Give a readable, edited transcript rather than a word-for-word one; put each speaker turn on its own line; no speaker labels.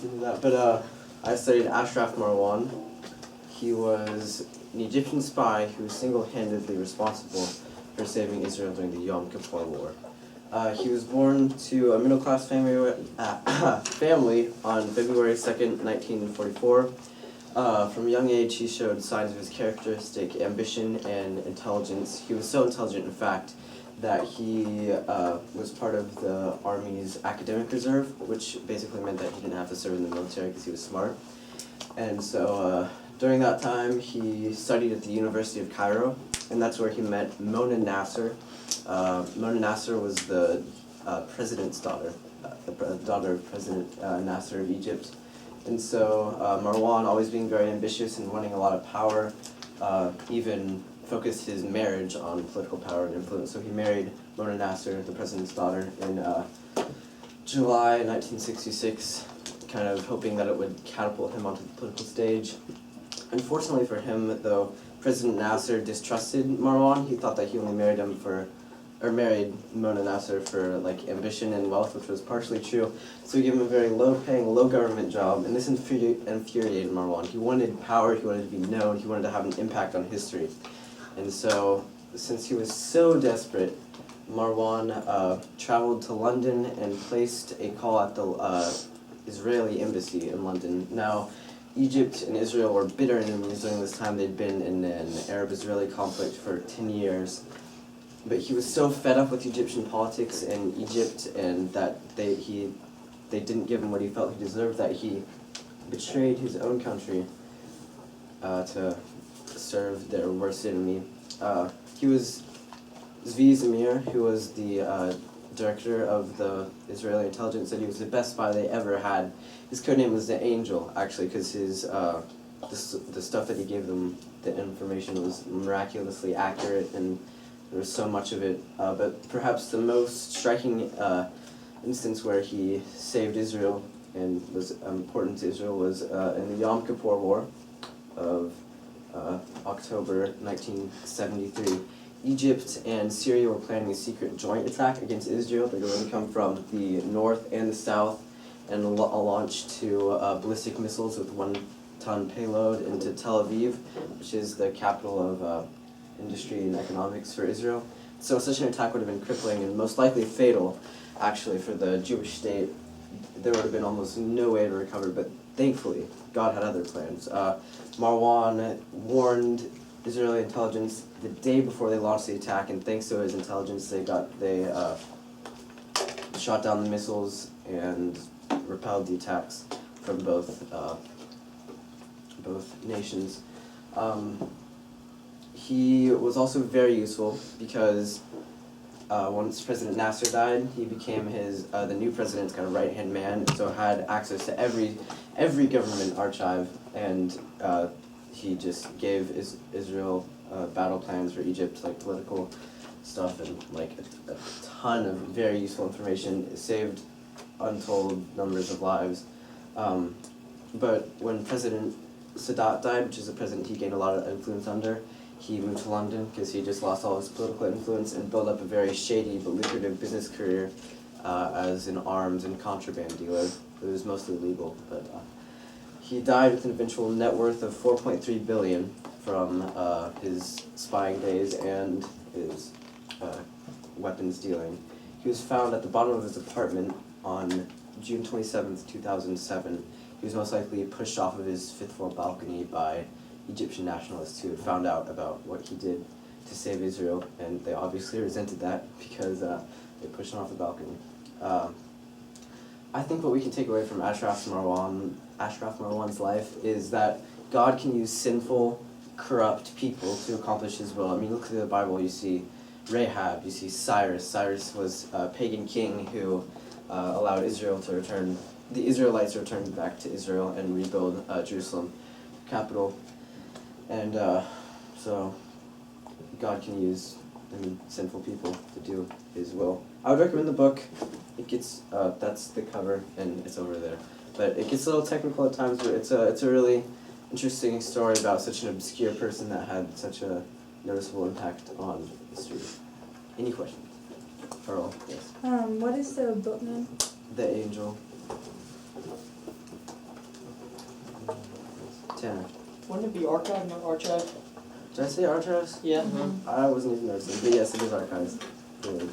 into that. But I studied Ashraf Marwan. He was an Egyptian spy who was single-handedly responsible for saving Israel during the Yom Kippur War. He was born to a middle-class family, family on February 2nd, 1944. From a young age, he showed signs of his characteristic ambition and intelligence. He was so intelligent, in fact, that he was part of the Army's academic reserve, which basically meant that he didn't have to serve in the military because he was smart. And so during that time, he studied at the University of Cairo, and that's where he met Mona Nasser. Mona Nasser was the president's daughter, the daughter of President Nasser of Egypt. And so Marwan, always being very ambitious and wanting a lot of power, even focused his marriage on political power and influence. So he married Mona Nasser, the president's daughter, in July 1966, kind of hoping that it would catapult him onto the political stage. Unfortunately for him, though, President Nasser distrusted Marwan. He thought that he only married him married Mona Nasser for like ambition and wealth, which was partially true. So he gave him a very low-paying, low-government job, and this infuriated Marwan. He wanted power, he wanted to be known, he wanted to have an impact on history. And so, since he was so desperate, Marwan traveled to London and placed a call at the Israeli embassy in London. Now, Egypt and Israel were bitter enemies during this time. They'd been in an Arab-Israeli conflict for 10 years. But he was so fed up with Egyptian politics in Egypt and that they didn't give him what he felt he deserved, that he betrayed his own country to serve their worst enemy. He was Zvi Zamir, who was the director of the Israeli intelligence, said he was the best spy they ever had. His codename was the Angel, actually, because the stuff that he gave them, the information was miraculously accurate, and there was so much of it. But perhaps the most striking instance where he saved Israel and was important to Israel was in the Yom Kippur War of October 1973. Egypt and Syria were planning a secret joint attack against Israel. They were going to come from the north and the south and launch two ballistic missiles with 1-ton payload into Tel Aviv, which is the capital of industry and economics for Israel. So such an attack would have been crippling and most likely fatal, actually, for the Jewish state. There would have been almost no way to recover, but thankfully, God had other plans. Marwan warned Israeli intelligence the day before they launched the attack, and thanks to his intelligence, they shot down the missiles and repelled the attacks from both nations. He was also very useful because once President Nasser died, he became the new president's kind of right-hand man, and so had access to every government archive, and he just gave Israel battle plans for Egypt, like political stuff, and like a ton of very useful information. It saved untold numbers of lives. But when President Sadat died, which is the president he gained a lot of influence under, he moved to London because he just lost all his political influence and built up a very shady but lucrative business career as an arms and contraband dealer. It was mostly legal, but he died with an eventual net worth of $4.3 billion from his spying days and his weapons dealing. He was found at the bottom of his apartment on June 27th, 2007. He was most likely pushed off of his fifth-floor balcony by Egyptian nationalists who had found out about what he did to save Israel, and they obviously resented that because they pushed him off the balcony. I think what we can take away from Ashraf Marwan's life is that God can use sinful, corrupt people to accomplish His will. I mean, look through the Bible, you see Rahab, you see Cyrus. Cyrus was a pagan king who allowed the Israelites to return back to Israel and rebuild Jerusalem, capital. And so God can use sinful people to do His will. I would recommend the book. It gets that's the cover and it's over there, but it gets a little technical at times. But it's a really interesting story about such an obscure person that had such a noticeable impact on history. Any questions? Earl, yes.
What is the book name?
The Angel. Tanner.
Wouldn't it be archive, not archive?
Did I say archives?
Yeah.
I wasn't even noticing, but yes, it is archives. Really.